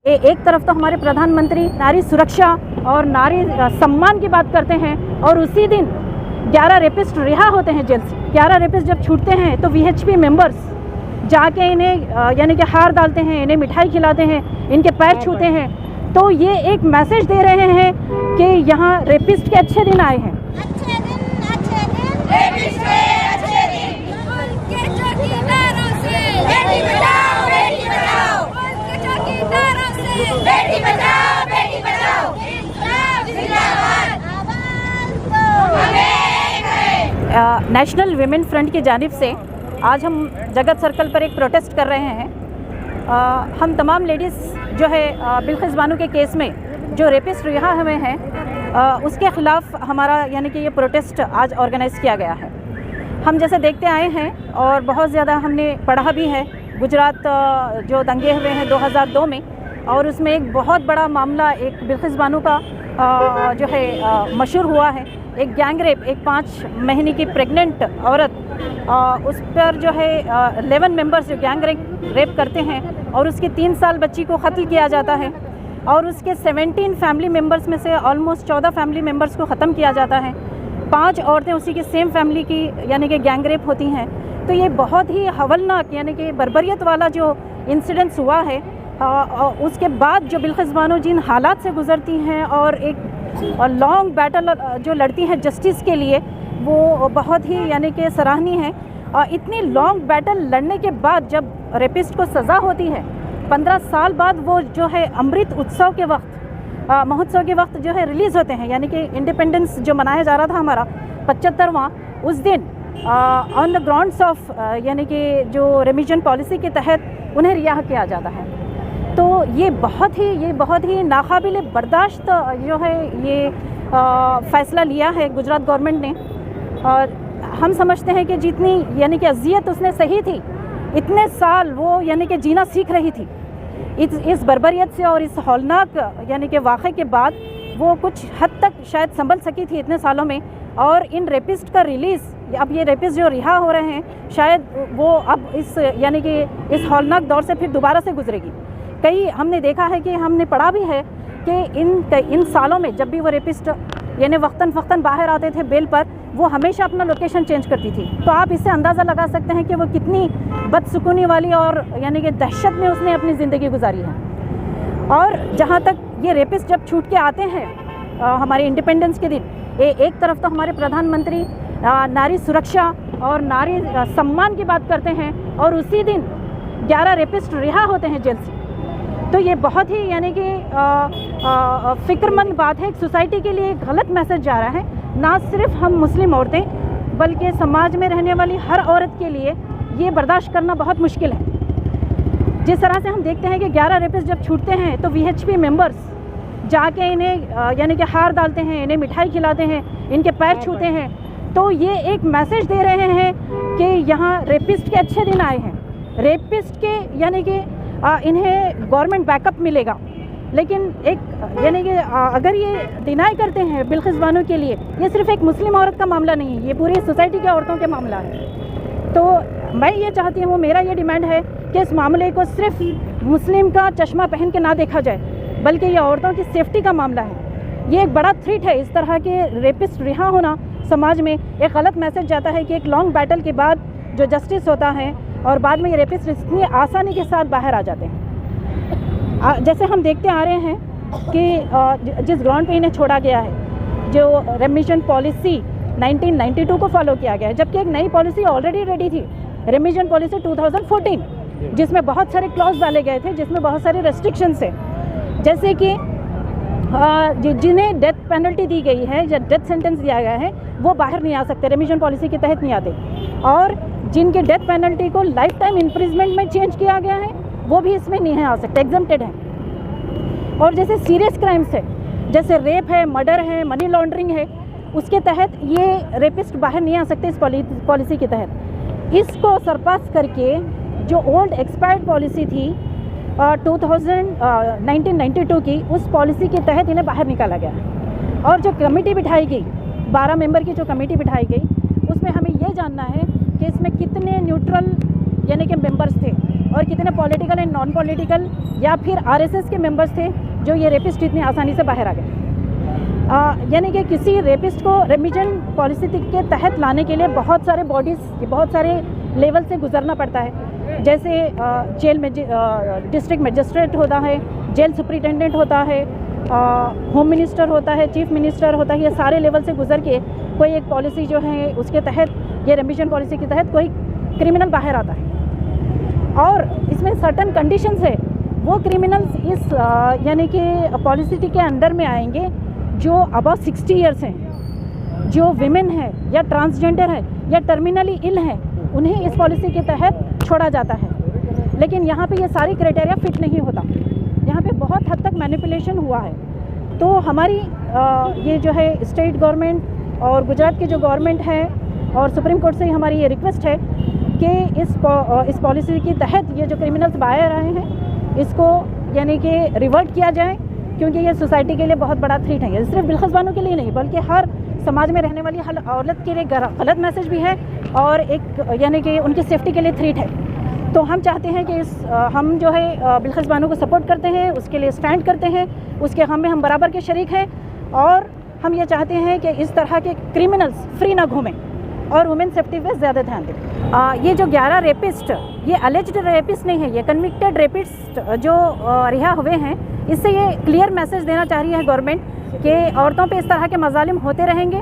एक तरफ तो हमारे प्रधानमंत्री नारी सुरक्षा और नारी सम्मान की बात करते हैं और उसी दिन 11 रेपिस्ट रिहा होते हैं जेल से। 11 रेपिस्ट जब छूटते हैं तो वीएचपी मेंबर्स जाके इन्हें यानी कि हार डालते हैं, इन्हें मिठाई खिलाते हैं, इनके पैर छूते हैं। तो ये एक मैसेज दे रहे हैं कि यहाँ रेपिस्ट के अच्छे दिन आए हैं। नेशनल विमेन फ्रंट की जानिब से आज हम जगत सर्कल पर एक प्रोटेस्ट कर रहे हैं। हम तमाम लेडीज़ जो है बिल्किस बानो के केस में जो रेपिस्ट रिहा हुए हैं उसके ख़िलाफ़ हमारा यानी कि ये प्रोटेस्ट आज ऑर्गेनाइज़ किया गया है। हम जैसे देखते आए हैं और बहुत ज़्यादा हमने पढ़ा भी है, गुजरात जो दंगे हुए हैं 2002 में, और उसमें एक बहुत बड़ा मामला एक बिल्किस बानो का जो है मशहूर हुआ है। एक गैंग रेप, एक 5 महीने की प्रेग्नेंट औरत, उस पर जो है 11 मेंबर्स जो गैंग रेप करते हैं और उसकी 3 साल बच्ची को कत्ल किया जाता है और उसके 17 फैमिली मेंबर्स में से ऑलमोस्ट 14 फैमिली मेंबर्स को ख़त्म किया जाता है। 5 औरतें उसी की सेम फैमिली की यानी कि गैंग रेप होती हैं। तो ये बहुत ही हवलनाक यानी कि बर्बरियत वाला जो इंसिडेंट्स हुआ है, उसके बाद जो बिल्किस बानो जिन हालात से गुज़रती हैं और एक लॉन्ग बैटल जो लड़ती हैं जस्टिस के लिए, वो बहुत ही यानी कि सराहनीय है। इतनी लॉन्ग बैटल लड़ने के बाद जब रेपिस्ट को सज़ा होती है, 15 साल बाद वो जो है अमृत उत्सव के वक्त, महोत्सव के वक्त जो है रिलीज़ होते हैं, यानी कि इंडिपेंडेंस जो मनाया जा रहा था हमारा 75वां, उस दिन ऑन द ग्राउंड्स ऑफ यानी कि जो रिमिजन पॉलिसी के तहत उन्हें रिहा किया जाता है। तो ये बहुत ही नाकाबिल बर्दाश्त जो है ये फ़ैसला लिया है गुजरात गवर्नमेंट ने। और हम समझते हैं कि जितनी यानी कि अज़ियत उसने सही थी, इतने साल वो यानी कि जीना सीख रही थी, इस बर्बरियत से और इस हौलनाक यानी कि वाक़े के बाद वो कुछ हद तक शायद संभल सकी थी इतने सालों में। और इन रेपिस्ट का रिलीज़, अब ये रेपिस्ट जो रिहा हो रहे हैं, शायद वो अब इस यानी कि इस हौलनाक दौर से फिर दोबारा से गुजरेगी। कई हमने देखा है कि हमने पढ़ा भी है कि इन सालों में जब भी वो रेपिस्ट यानी वक्तन बाहर आते थे बेल पर, वो हमेशा अपना लोकेशन चेंज करती थी। तो आप इससे अंदाज़ा लगा सकते हैं कि वो कितनी बदसुकूनी वाली और यानी कि दहशत में उसने अपनी ज़िंदगी गुजारी है। और जहाँ तक ये रेपिस्ट जब छूट के आते हैं हमारे इंडिपेंडेंस के दिन, एक तरफ तो हमारे प्रधानमंत्री नारी सुरक्षा और नारी सम्मान की बात करते हैं और उसी दिन 11 रेपिस्ट रिहा होते हैं जेल से। तो ये बहुत ही यानी कि फ़िक्रमंद बात है। एक सोसाइटी के लिए एक गलत मैसेज जा रहा है, ना सिर्फ हम मुस्लिम औरतें बल्कि समाज में रहने वाली हर औरत के लिए ये बर्दाश्त करना बहुत मुश्किल है। जिस तरह से हम देखते हैं कि 11 रेपिस्ट जब छूटते हैं तो वीएचपी मेंबर्स जाके इन्हें यानी कि हार डालते हैं, इन्हें मिठाई खिलाते हैं, इनके पैर छूते हैं। तो ये एक मैसेज दे रहे हैं कि यहाँ रेपिस्ट के अच्छे दिन आए हैं। रेपिस्ट के यानी कि इन्हें गवर्नमेंट बैकअप मिलेगा, लेकिन एक यानी कि अगर ये डिनाई करते हैं बिल्किस बानो के लिए, ये सिर्फ एक मुस्लिम औरत का मामला नहीं है, ये पूरी सोसाइटी के औरतों के मामला है। तो मैं ये चाहती हूँ, मेरा ये डिमांड है कि इस मामले को सिर्फ मुस्लिम का चश्मा पहन के ना देखा जाए, बल्कि ये औरतों की सेफ्टी का मामला है। ये एक बड़ा थ्रेट है। इस तरह के रेपिस्ट रिहा होना समाज में एक गलत मैसेज जाता है कि एक लॉन्ग बैटल के बाद जो जस्टिस होता है और बाद में ये रेपिस्ट इतनी आसानी के साथ बाहर आ जाते हैं। जैसे हम देखते आ रहे हैं कि जिस ग्राउंड पे इन्हें छोड़ा गया है, जो रिमिजन पॉलिसी 1992 को फॉलो किया गया है, जबकि एक नई पॉलिसी ऑलरेडी रेडी थी, रिमिजन पॉलिसी 2014, जिसमें बहुत सारे क्लॉज डाले गए थे, जिसमें बहुत सारे रेस्ट्रिक्शंस है, जैसे कि जिन्हें डेथ पेनल्टी दी गई है या डेथ सेंटेंस दिया गया है वो बाहर नहीं आ सकते, रिमिजन पॉलिसी के तहत नहीं आते। और जिनके डेथ पेनल्टी को लाइफ टाइम इम्प्रिजमेंट में चेंज किया गया है वो भी इसमें नहीं आ सकते, एग्जम्प्टेड हैं। और जैसे सीरियस क्राइम्स है, जैसे रेप है, मर्डर है, मनी लॉन्ड्रिंग है, उसके तहत ये रेपिस्ट बाहर नहीं आ सकते इस पॉलिसी के तहत। इसको सरपास करके जो ओल्ड एक्सपायर्ड पॉलिसी थी 1992 की, उस पॉलिसी के तहत इन्हें बाहर निकाला गया। और जो कमेटी बिठाई गई, 12 मेंबर की जो कमेटी बिठाई गई, उसमें हमें ये जानना है कि इसमें कितने न्यूट्रल यानी कि मेंबर्स थे। और कितने पॉलिटिकल एंड नॉन पॉलिटिकल या फिर आरएसएस के मेंबर्स थे जो ये रेपिस्ट इतनी आसानी से बाहर आ गए। यानी कि किसी रेपिस्ट को रेमिशन पॉलिसी के तहत लाने के लिए बहुत सारे बॉडीज़, बहुत सारे लेवल से गुजरना पड़ता है। जैसे जेल में डिस्ट्रिक्ट मजिस्ट्रेट होता है, जेल सुपरिटेंडेंट होता है, होम मिनिस्टर होता है, चीफ मिनिस्टर होता है। ये सारे लेवल से गुजर के कोई एक पॉलिसी जो है उसके तहत, ये रेमिशन पॉलिसी के तहत कोई क्रिमिनल बाहर आता है और इसमें सर्टन कंडीशंस है। वो क्रिमिनल्स इस यानी कि पॉलिसी के अंडर में आएंगे जो अबव 60 ईयर्स हैं, जो विमेन है या ट्रांसजेंडर है या टर्मिनली इल हैं, उन्हें इस पॉलिसी के तहत छोड़ा जाता है। लेकिन यहाँ पे ये सारी क्राइटेरिया फिट नहीं होता, यहाँ पे बहुत हद तक मैनिपुलेशन हुआ है। तो हमारी ये जो है स्टेट गवर्नमेंट और गुजरात की जो गवर्नमेंट है और सुप्रीम कोर्ट से हमारी ये रिक्वेस्ट है कि इस पॉलिसी के तहत ये जो क्रिमिनल्स बाहर आए हैं इसको यानी कि रिवर्ट किया जाए, क्योंकि ये सोसाइटी के लिए बहुत बड़ा थ्रेट है। ये सिर्फ बिल्किस बानो के लिए नहीं बल्कि हर समाज में रहने वाली हर औरत के लिए गलत मैसेज भी है और एक यानी कि उनकी सेफ्टी के लिए थ्रेट है। तो हम चाहते हैं कि हम जो है बिल्किस बानो को सपोर्ट करते हैं, उसके लिए स्टैंड करते हैं, उसके हम में हम बराबर के शरीक हैं और हम ये चाहते हैं कि इस तरह के क्रिमिनल्स फ्री ना घूमें और वुमेन सेफ्टी पे ज़्यादा ध्यान दें। ये जो 11 रेपिस्ट, ये अलेज्ड रेपिस्ट नहीं है, ये कन्विक्टेड रेपिस्ट जो रिहा हुए हैं, इससे ये क्लियर मैसेज देना चाह रही है गवर्नमेंट कि औरतों पे इस तरह के मजालिम होते रहेंगे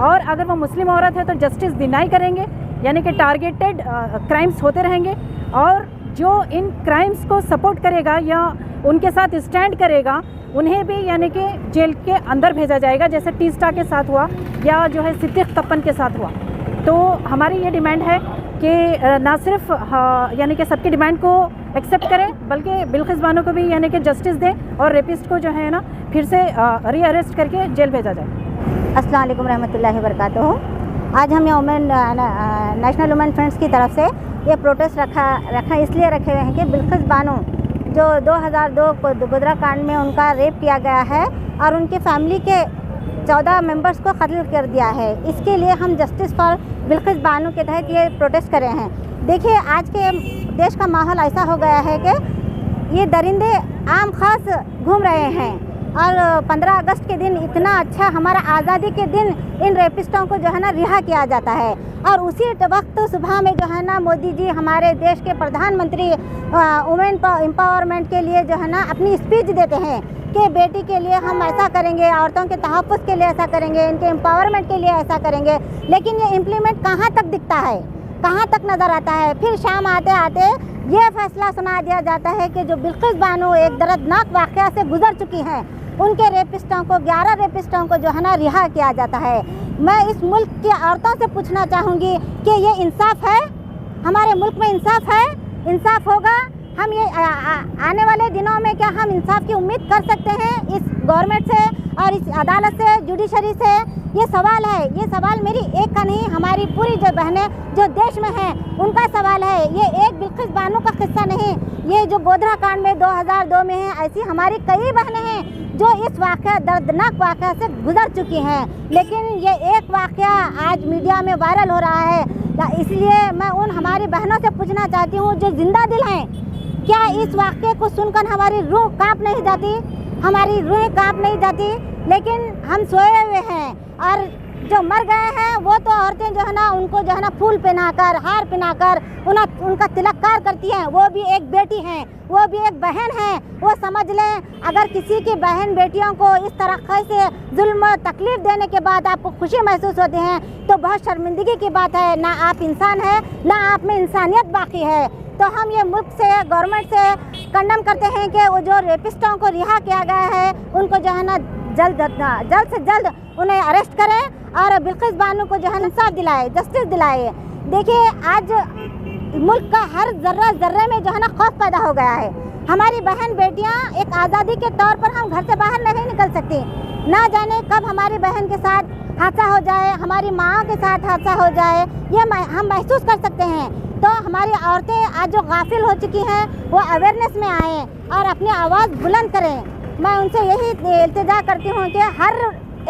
और अगर वो मुस्लिम औरत है तो जस्टिस डिनाई करेंगे, यानी कि टारगेटेड क्राइम्स होते रहेंगे और जो इन क्राइम्स को सपोर्ट करेगा या उनके साथ स्टैंड करेगा उन्हें भी यानी कि जेल के अंदर भेजा जाएगा, जैसे टीस्टा के साथ हुआ या जो है सिद्दीक तपन के साथ हुआ। तो हमारी ये डिमांड है कि ना सिर्फ यानी कि सबकी डिमांड को एक्सेप्ट करें बल्कि बिल्किस बानो को भी यानी कि जस्टिस दें और रेपिस्ट को जो है ना फिर से रीअरेस्ट करके जेल भेजा जाए। अस्सलाम वालेकुम रहमतुल्लाहि व बरकातुहू। आज हम वुमेन नेशनल वुमेन फ्रेंड्स की तरफ से ये प्रोटेस्ट रखा इसलिए रखे हुए हैं कि बिल्किस बानो जो 2002 गोधरा कांड में उनका रेप किया गया है और उनकी फैमिली के 14 मेंबर्स को कत्ल कर दिया है, इसके लिए हम जस्टिस फॉर बिल्किस बानो के तहत ये प्रोटेस्ट करे हैं। देखिए आज के देश का माहौल ऐसा हो गया है कि ये दरिंदे आम खास घूम रहे हैं और 15 अगस्त के दिन इतना अच्छा हमारा आज़ादी के दिन इन रेपिस्टों को जो है ना रिहा किया जाता है और उसी वक्त सुबह में जो है ना मोदी जी हमारे देश के प्रधानमंत्री वुमेन एम्पावरमेंट के लिए जो है ना अपनी स्पीच देते हैं कि बेटी के लिए हम ऐसा करेंगे, औरतों के तहफ़्फ़ुज़ के लिए ऐसा करेंगे, इनके एम्पावरमेंट के लिए ऐसा करेंगे। लेकिन ये इम्प्लीमेंट कहाँ तक दिखता है, कहाँ तक नज़र आता है? फिर शाम आते आते ये फैसला सुना दिया जाता है कि जो बिल्किस बानो एक दर्दनाक वाक़या से गुजर चुकी हैं, उनके रेपिस्टों को 11 रेपिस्टों को जो है ना रिहा किया जाता है। मैं इस मुल्क की औरतों से पूछना चाहूँगी कि ये इंसाफ है? हमारे मुल्क में इंसाफ है? इंसाफ होगा? हम ये आने वाले दिनों में क्या हम इंसाफ की उम्मीद कर सकते हैं इस गवर्नमेंट से और इस अदालत से, जुडिशरी से? ये सवाल है, ये सवाल मेरी एक का नहीं, हमारी पूरी जो बहनें जो देश में हैं उनका सवाल है। ये एक बिल्किस बानो का किस्सा नहीं, ये जो गोधरा कांड में 2002 में है, ऐसी हमारी कई बहनें हैं जो इस वाक़या दर्दनाक वाक़या से गुजर चुकी हैं। लेकिन ये एक वाक़या आज मीडिया में वायरल हो रहा है, इसलिए मैं उन हमारी बहनों से पूछना चाहती हूँ जो जिंदा दिल हैं, क्या इस वाक़े को सुनकर हमारी रूह काँप नहीं जाती? हमारी रूहें काँप नहीं जाती? लेकिन हम सोए हुए हैं और जो मर गए हैं वो तो औरतें जो है ना उनको जो है ना फूल पहनाकर, हार पहनाकर उनका तिलककार करती हैं। वो भी एक बेटी हैं, वो भी एक बहन हैं। वो समझ लें अगर किसी की बहन बेटियों को इस तरह से जुल्म तकलीफ़ देने के बाद आपको खुशी महसूस होती है तो बहुत शर्मिंदगी की बात है। ना आप इंसान हैं, ना आप में इंसानियत बाकी है। तो हम ये मुल्क से, गवर्नमेंट से कंडम करते हैं कि वो जो रेपिस्टों को रिहा किया गया है उनको जो है ना जल्द से जल्द उन्हें अरेस्ट करें और बिल्किस बानो को जो है इंसाफ दिलाए, जस्टिस दिलाए। देखिए आज मुल्क का हर जर्रे में जो है ना खौफ पैदा हो गया है। हमारी बहन बेटियां एक आज़ादी के तौर पर हम घर से बाहर नहीं निकल सकती। ना जाने कब हमारी बहन के साथ हादसा हो जाए, हमारी माँ के साथ हादसा हो जाए, ये हम महसूस कर सकते हैं। तो हमारी औरतें आज जो गाफिल हो चुकी हैं वो अवेयरनेस में आएँ और अपनी आवाज़ बुलंद करें। मैं उनसे यही इल्तिजा करती हूँ कि हर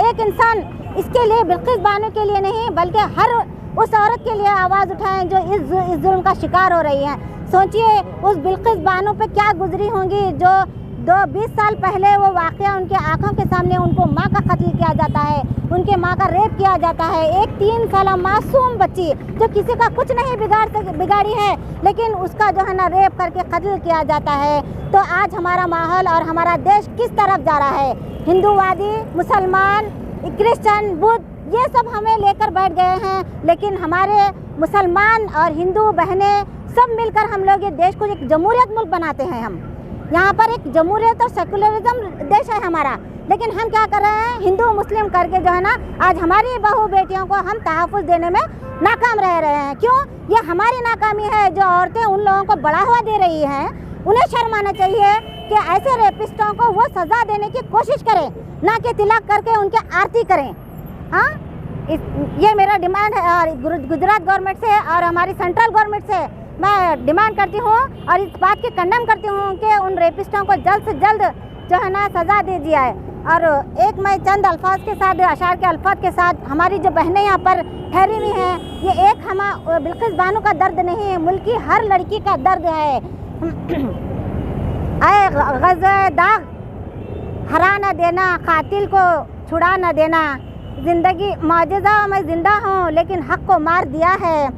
एक इंसान इसके लिए, बिल्किस बानो के लिए नहीं बल्कि हर उस औरत के लिए आवाज़ उठाएं जो इस जुल्म का शिकार हो रही है। सोचिए उस बिल्किस बानो पे क्या गुजरी होंगी जो 20 साल पहले वो वाक़या उनके आंखों के सामने उनको माँ का कत्ल किया जाता है, उनके माँ का रेप किया जाता है। एक 3 साल मासूम बच्ची जो किसी का कुछ नहीं बिगाड़ी है, लेकिन उसका जो है ना रेप करके कत्ल किया जाता है। तो आज हमारा माहौल और हमारा देश किस तरफ जा रहा है? हिंदूवादी, मुसलमान, क्रिश्चियन, बुद्ध, ये सब हमें लेकर बैठ गए हैं, लेकिन हमारे मुसलमान और हिंदू बहनें सब मिलकर हम लोग ये देश को एक जमहूरियत मुल्क बनाते हैं। हम यहाँ पर एक जमहूरियत और सेकुलरिज्म देश है हमारा, लेकिन हम क्या कर रहे हैं? हिंदू मुस्लिम करके जो है ना आज हमारी बहू बेटियों को हम तहफ़्फ़ुज़ देने में नाकाम रह रहे हैं। क्यों? ये हमारी नाकामी है। जो औरतें उन लोगों को बढ़ावा दे रही हैं, उन्हें शर्म आना चाहिए कि ऐसे रेपिस्टों को वो सज़ा देने की कोशिश करें, ना कि तिलक करके उनके आरती करें। हाँ, ये मेरा डिमांड है और गुजरात गवर्नमेंट से और हमारी सेंट्रल गवर्नमेंट से मैं डिमांड करती हूँ और इस बात की कंडेम करती हूँ कि उन रेपिस्टों को जल्द से जल्द जो है ना सज़ा दे दी जाए। और एक मैं चंद अल्फाज के साथ, अशार के अल्फाज के साथ, हमारी जो बहनें यहाँ पर ठहरी हुई हैं, ये एक बिल्किस बानो का दर्द नहीं है, मुल्क की हर लड़की का दर्द है। आए ग़ज़वे दाग हरा न देना, कातिल को छुड़ा न देना, ज़िंदगी मौजज़ा मैं ज़िंदा हूँ लेकिन हक़ को मार दिया है।